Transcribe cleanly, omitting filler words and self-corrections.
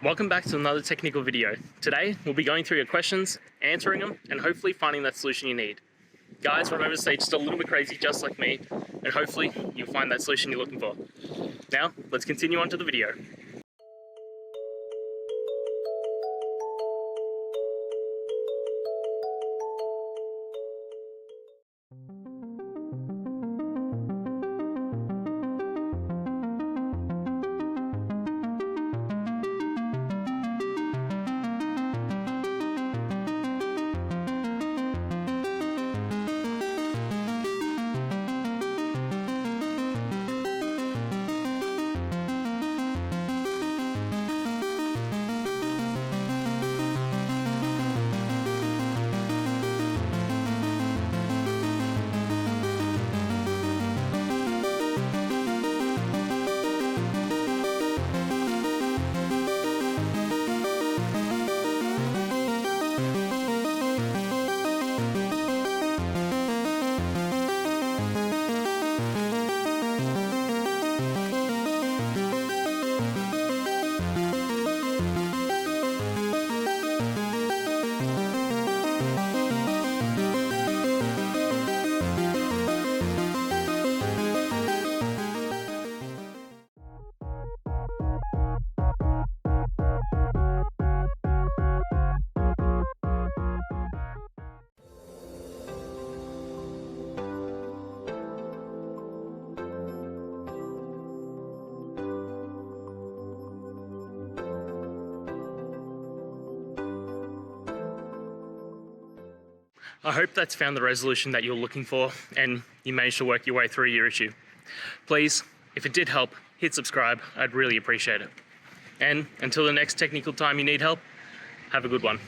Welcome back to another technical video. Today, we'll be going through your questions, answering them, and hopefully finding that solution you need. Guys, remember to stay just a little bit crazy, just like me, and hopefully you'll find that solution you're looking for. Now, let's continue on to the video. I hope that's found the resolution that you're looking for and you managed to work your way through your issue. Please, if it did help, hit subscribe. I'd really appreciate it. And until the next technical time you need help, have a good one.